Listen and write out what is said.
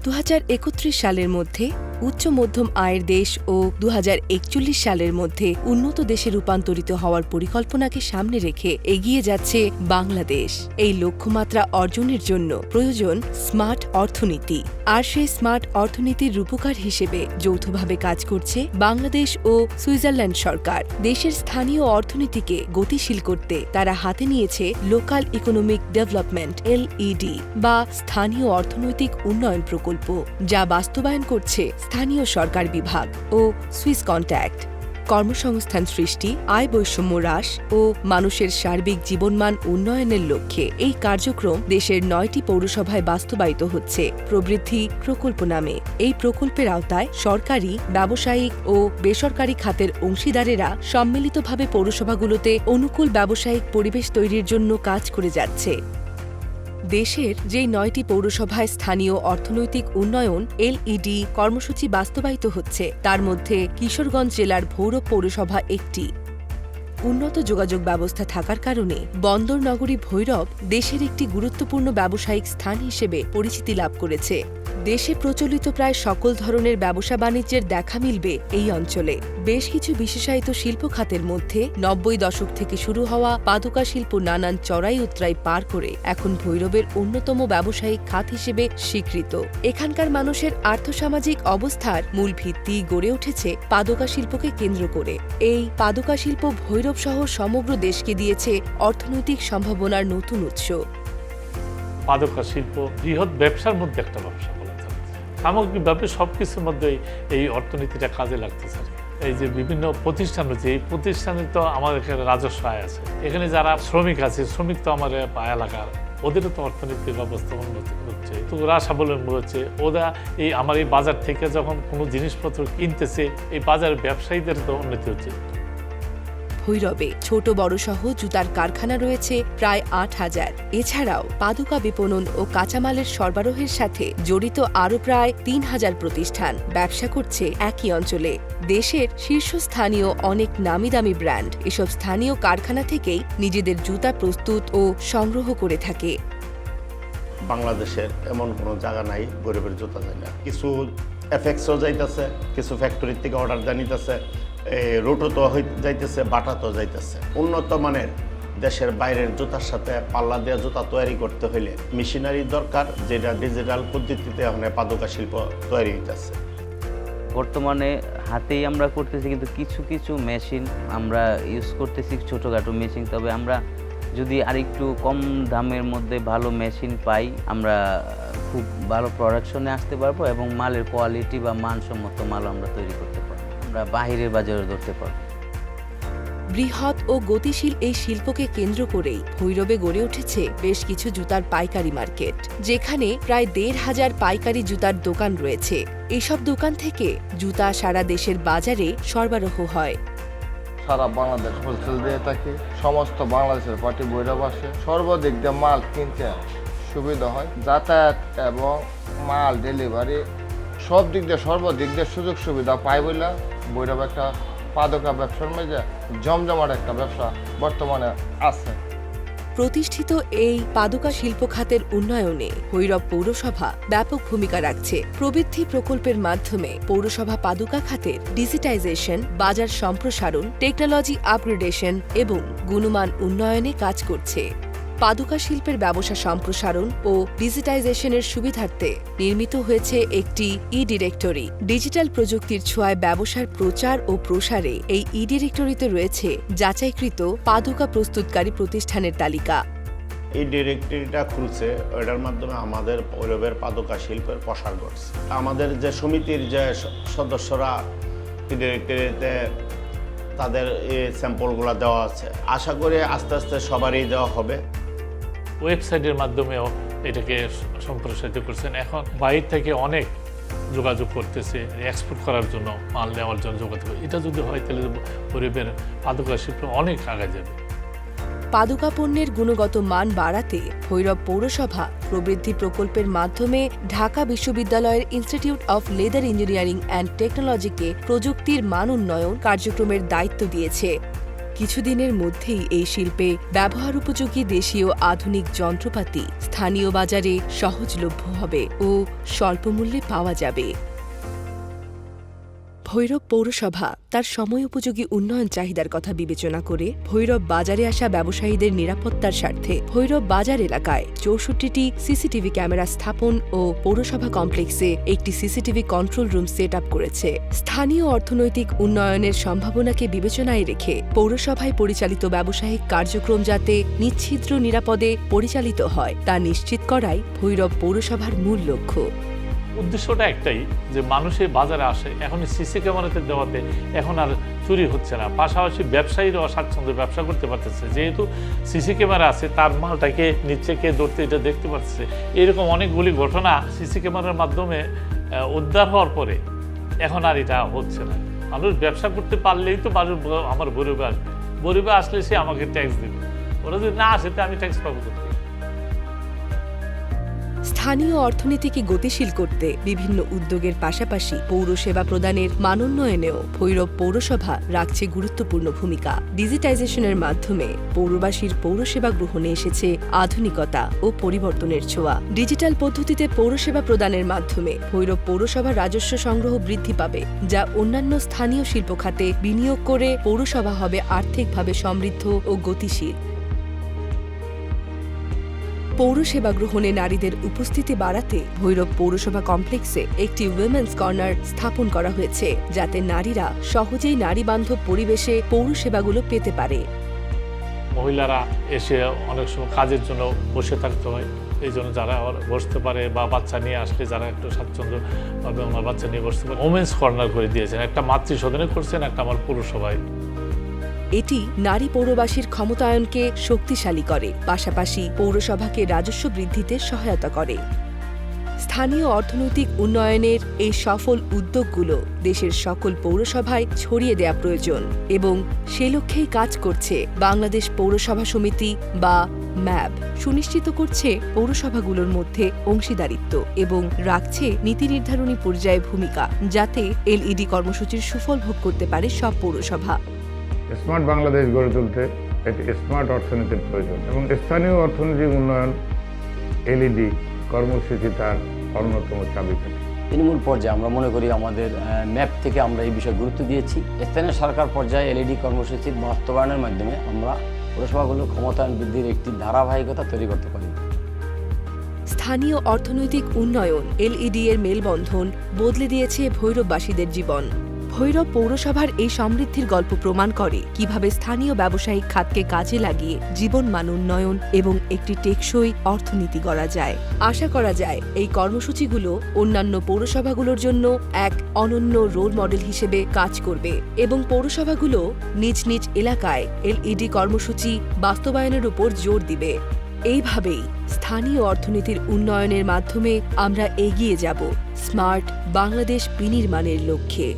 2031 সালের মধ্যে উচ্চ মধ্যম আয়ের দেশ ও 2041 সালের মধ্যে উন্নত দেশে রূপান্তরিত হওয়ার পরিকল্পনাকে সামনে রেখে এগিয়ে যাচ্ছে বাংলাদেশ। এই লক্ষ্যমাত্রা অর্জনের জন্য প্রয়োজন স্মার্ট অর্থনীতি। আর সেই স্মার্ট অর্থনীতির রূপকার হিসেবে যৌথভাবে কাজ করছে বাংলাদেশ ও সুইজারল্যান্ড সরকার। দেশের স্থানীয় অর্থনীতিকে গতিশীল করতে তারা হাতে নিয়েছে লোকাল ইকোনমিক ডেভেলপমেন্ট (LED) বা স্থানীয় অর্থনৈতিক উন্নয়ন প্রকল্প, যা বাস্তবায়ন করছে স্থানীয় সরকার বিভাগ ও সুইস কন্ট্যাক্ট। কর্মসংস্থান সৃষ্টি, আয় বৈষম্য হ্রাস ও মানুষের সার্বিক জীবনমান উন্নয়নের লক্ষ্যে এই কার্যক্রম দেশের 9টি পৌরসভায় বাস্তবায়িত হচ্ছে প্রবৃদ্ধি প্রকল্প নামে। এই প্রকল্পের আওতায় সরকারি, ব্যবসায়িক ও বেসরকারি খাতের অংশীদারেরা সম্মিলিতভাবে পৌরসভাগুলোতে অনুকূল ব্যবসায়িক পরিবেশ তৈরির জন্য কাজ করে যাচ্ছে। দেশের যেই 9টি পৌরসভায় স্থানীয় অর্থনৈতিক উন্নয়ন (LED) কর্মসূচি বাস্তবায়িত হচ্ছে, তার মধ্যে কিশোরগঞ্জ জেলার ভৈরব পৌরসভা একটি। উন্নত যোগাযোগ ব্যবস্থা থাকার কারণে বন্দর নগরী ভৈরব দেশের একটি গুরুত্বপূর্ণ ব্যবসায়িক স্থান হিসেবে পরিচিতি লাভ করেছে। দেশে প্রচলিত প্রায় সকল ধরনের ব্যবসা বাণিজ্যের দেখা মিলবে এই অঞ্চলে। বেশ কিছু বিশেষায়িত শিল্প খাতের মধ্যে 90 দশক থেকে শুরু হওয়া পাদুকা শিল্প নানান চড়াই উতরাই পার করে এখন ভৈরবের অন্যতম ব্যবসায়িক খাত হিসেবে স্বীকৃত। এখানকার মানুষের আর্থসামাজিক অবস্থার মূল ভিত্তি গড়ে উঠেছে পাদুকা শিল্পকে কেন্দ্র করে। এই পাদুকা শিল্প ভৈরব সহ সমগ্র দেশকে দিয়েছে অর্থনৈতিক সম্ভাবনার নতুন উৎস। পাদুকা শিল্প বৃহৎ ব্যবসার মধ্যে একটা ব্যবসা বলা যায়। সামগ্রিকভাবে সবকিছুর মধ্যে এই অর্থনীতিটা কাজে লাগতেছে। এই যে বিভিন্ন প্রতিষ্ঠান হচ্ছে, এই প্রতিষ্ঠানে তো আমাদের এখানে রাজস্ব আয় আছে। এখানে যারা শ্রমিক আছে, শ্রমিক তো আমার এলাকার, ওদেরও তো অর্থনৈতিক অবস্থা উন্নতি হচ্ছে, তো ওরা স্বাবলম্বী হচ্ছে। ওরা এই আমার এই বাজার থেকে যখন কোনো জিনিসপত্র কিনতেছে, এই বাজারের ব্যবসায়ীদের তো উন্নতি হচ্ছে। ভৈরবে ছোট বড় সহ জুতার কারখানা রয়েছে প্রায় 8000। এছাড়াও পাদুকা বিপণন ও কাঁচামালের সরবরাহের সাথে জড়িত আরও প্রায় 3000 প্রতিষ্ঠান ব্যবসা করছে একই অঞ্চলে। দেশের শীর্ষস্থানীয় অনেক নামিদামি ব্র্যান্ড এসব স্থানীয় কারখানা থেকেই নিজেদের জুতা প্রস্তুত ও সংগ্রহ করে থাকে। বাংলাদেশের এমন কোনো জায়গা নাই ভৈরবের জুতা যায় না। কিছু এফএক্সও যাইতেছে, কিছু ফ্যাক্টরির থেকে অর্ডার জানিতেছে, রোটো তো যাইতেছে, বাটা তো যাইতেছে। উন্নত মানের দেশের বাইরের জুতার সাথে পাল্লা দেওয়া জুতা তৈরি করতে হইলে মেশিনারি দরকার, যেটা ডিজিটাল পদ্ধতিতে এখন পাদুকা শিল্প তৈরি হইতেছে। বর্তমানে হাতেই আমরা করতেছি, কিন্তু কিছু কিছু মেশিন আমরা ইউজ করতেছি, ছোটোখাটো মেশিন। তবে আমরা যদি আরেকটু কম দামের মধ্যে ভালো মেশিন পাই, আমরা খুব ভালো প্রোডাকশনে আসতে পারবো এবং মালের কোয়ালিটি বা মানসম্মত মাল আমরা তৈরি করতে পারবো, আমরা বাহিরের বাজারে ধরতে পারবো। বৃহৎ ও গতিশীল এই শিল্পকে কেন্দ্র করেই ভৈরবে গড়ে উঠেছে বেশ কিছু জুতার পাইকারি মার্কেট, যেখানে প্রায় 1500 পাইকারি জুতার দোকান রয়েছে। এসব দোকান থেকে জুতা সারা দেশের বাজারে সরবরাহ হয়। সারা বাংলাদেশ হোলসেল দিয়ে থাকি, সমস্ত বাংলাদেশের পার্টি ভৈরব আসে, সর্বাধিক দিয়ে মাল কিনতে সুবিধা হয়। যাতায়াত এবং মাল ডেলিভারি সব দিক দিয়ে সর্বাধিক দিয়ে সুযোগ সুবিধা পাই বলে ভৈরব একটা পাদুকা ব্যবসার মধ্যে জমজমাট একটা ব্যবসা বর্তমানে আছে। প্রতিষ্ঠিত এই পাদুকা শিল্প খাতের উন্নয়নে ভৈরব পৌরসভা ব্যাপক ভূমিকা রাখছে। প্রবৃদ্ধি প্রকল্পের মাধ্যমে পৌরসভা পাদুকা খাতের ডিজিটাইজেশন, বাজার সম্প্রসারণ, টেকনোলজি আপগ্রেডেশন এবং গুণমান উন্নয়নে কাজ করছে। পাদুকা শিল্পের ব্যবসা সম্প্রসারণ ও ডিজিটাইজেশনের সুবিধার্থে নির্মিত হয়েছে একটি ই-ডিরেক্টরি। ডিজিটাল প্রযুক্তির ছোঁয়ায় ব্যবসার প্রচার ও প্রসারে এই ই-ডিরেক্টরিতে রয়েছে যাচাইকৃত পাদুকা প্রস্তুতকারী প্রতিষ্ঠানের তালিকা। এই ডিরেক্টরিটা খুলছে, ওটার মাধ্যমে আমাদের ভৈরবের পাদুকা শিল্পের প্রসার ঘটছে। আমাদের যে সমিতির যে সদস্যরা এই ডিরেক্টরিতে তাদের এই স্যাম্পলগুলো দেওয়া আছে, আশা করি আস্তে আস্তে সবারই দেওয়া হবে। ওয়েবসাইটের মাধ্যমেও এটাকে সম্প্রসারিত করছেন। এখন বাইরে থেকে অনেক যোগাযোগ করতেছে এক্সপোর্ট করার জন্য, মাল নেওয়ার জন্য যোগাযোগ। এটা যদি হয় তাহলে ভৈরবের পাদুকা শিল্প অনেক আগে যাবে। পাদুকা পণ্যের গুণগত মান বাড়াতে ভৈরব পৌরসভা প্রবৃদ্ধি প্রকল্পের মাধ্যমে ঢাকা বিশ্ববিদ্যালয়ের institute of leather engineering and টেকনোলজিকে প্রযুক্তির মান উন্নয়ন কার্যক্রমের দায়িত্ব দিয়েছে। কিছুদিনের মধ্যেই এই শিল্পে ব্যবহার উপযোগী দেশীয় আধুনিক যন্ত্রপাতি স্থানীয় বাজারে সহজলভ্য হবে ও স্বল্পমূল্যে পাওয়া যাবে। ভৈরব পৌরসভা তার সময় উপযোগী উন্নয়ন চাহিদার কথা বিবেচনা করে ভৈরব বাজারে আসা ব্যবসায়ীদের নিরাপত্তার স্বার্থে ভৈরব বাজার এলাকায় 64টি সিসিটিভি ক্যামেরা স্থাপন ও পৌরসভা কমপ্লেক্সে একটি CCTV control room set up করেছে। স্থানীয় অর্থনৈতিক উন্নয়নের সম্ভাবনাকে বিবেচনায় রেখে পৌরসভায় পরিচালিত ব্যবসায়িক কার্যক্রম যাতে নিচ্ছিদ্র নিরাপদে পরিচালিত হয় তা নিশ্চিত করাই ভৈরব পৌরসভার মূল লক্ষ্য। উদ্দেশ্যটা একটাই যে মানুষের বাজারে আসে, এখন সিসি ক্যামেরাতে দেওয়াতে এখন আর চুরি হচ্ছে না, পাশাপাশি ব্যবসায়ীরাও স্বাচ্ছন্দ্যে ব্যবসা করতে পারতেছে, যেহেতু সিসি ক্যামেরা আছে তার মালটাকে নিচ্ছে কে ধরতে এটা দেখতে পাচ্ছে। এরকম অনেকগুলি ঘটনা সিসি ক্যামেরার মাধ্যমে উদ্ধার হওয়ার পরে এখন আর এটা হচ্ছে না। মানুষ ব্যবসা করতে পারলেই তো মানুষ আমার গরিবে আসবে, গরিবে আসলে সে আমাকে ট্যাক্স দেবে, ওরা যদি না আসে তো আমি ট্যাক্স পাবো করতে। স্থানীয় অর্থনীতিকে গতিশীল করতে বিভিন্ন উদ্যোগের পাশাপাশি পৌরসেবা প্রদানের মানোন্নয়নেও ভৈরব পৌরসভা রাখছে গুরুত্বপূর্ণ ভূমিকা। ডিজিটাইজেশনের মাধ্যমে পৌরবাসীর পৌরসেবা গ্রহণে এসেছে আধুনিকতা ও পরিবর্তনের ছোঁয়া। ডিজিটাল পদ্ধতিতে পৌরসেবা প্রদানের মাধ্যমে ভৈরব পৌরসভার রাজস্ব সংগ্রহ বৃদ্ধি পাবে, যা অন্যান্য স্থানীয় শিল্প খাতে বিনিয়োগ করে পৌরসভা হবে আর্থিকভাবে সমৃদ্ধ ও গতিশীল। পৌরসেবা গ্রহণে নারীদের উপস্থিতি বাড়াতে ভৈরব পৌরসভা কমপ্লেক্সে একটি উইমেন্স কর্নার স্থাপন করা হয়েছে, যাতে নারীরা সহজেই নারীবান্ধব পরিবেশে পৌরসেবাগুলো পেতে পারে। মহিলারা এসে অনেক সময় কাজের জন্য বসে থাকতে হয়, এই জন্য যারা বসতে পারে বা বাচ্চা নিয়ে আসলে যারা একটু স্বাচ্ছন্দ্যভাবে আমার বাচ্চা নিয়ে বসতে পারে, ওমেন্স কর্নার করে দিয়েছেন। একটা মাতৃসদনে করছেন, একটা আমার পৌরসভায়। এটি নারী পৌরবাসীর ক্ষমতায়নকে শক্তিশালী করে, পাশাপাশি পৌরসভাকে রাজস্ব বৃদ্ধিতে সহায়তা করে। স্থানীয় অর্থনৈতিক উন্নয়নের এই সফল উদ্যোগগুলো দেশের সকল পৌরসভায় ছড়িয়ে দেয়া প্রয়োজন এবং সে লক্ষ্যেই কাজ করছে বাংলাদেশ পৌরসভা সমিতি বা ম্যাব। সুনিশ্চিত করছে পৌরসভাগুলোর মধ্যে অংশীদারিত্ব এবং রাখছে নীতি নির্ধারণী পর্যায়ে ভূমিকা, যাতে এলইডি কর্মসূচির সুফল ভোগ করতে পারে সব পৌরসভা। স্মার্ট বাংলাদেশ গড়ে তুলতে একটি স্মার্ট অর্থনীতির প্রয়োজন এবং স্থানীয় অর্থনৈতিক উন্নয়ন এলইডি কর্মসূচি তার অন্যতম চাবিকাঠি। তৃণমূল পর্যায়ে আমরা মনে করি আমাদের ম্যাপ থেকে আমরা এই বিষয়ে গুরুত্ব দিয়েছি। স্থানীয় সরকার পর্যায়ে এলইডি কর্মসূচির বাস্তবায়নের মাধ্যমে আমরা পৌরসভাগুলোর ক্ষমতায়ন বৃদ্ধির একটি ধারাবাহিকতা তৈরি করতে পারি। স্থানীয় অর্থনৈতিক উন্নয়ন এলইডি এর মেলবন্ধন বদলে দিয়েছে ভৈরববাসীদের জীবন। ভৈরব পৌরসভার এই সমৃদ্ধির গল্প প্রমাণ করে কিভাবে স্থানীয় ব্যবসায়িক খাতকে কাজে লাগিয়ে জীবনমান উন্নয়ন এবং একটি টেকসই অর্থনীতি গড়া যায়। আশা করা যায় এই কর্মসূচিগুলো অন্যান্য পৌরসভাগুলোর জন্য এক অনন্য রোল মডেল হিসেবে কাজ করবে এবং পৌরসভাগুলো নিজ নিজ এলাকায় এলইডি কর্মসূচি বাস্তবায়নের উপর জোর দিবে। এইভাবেই স্থানীয় অর্থনীতির উন্নয়নের মাধ্যমে আমরা এগিয়ে যাব স্মার্ট বাংলাদেশ বিনির্মাণের লক্ষ্যে।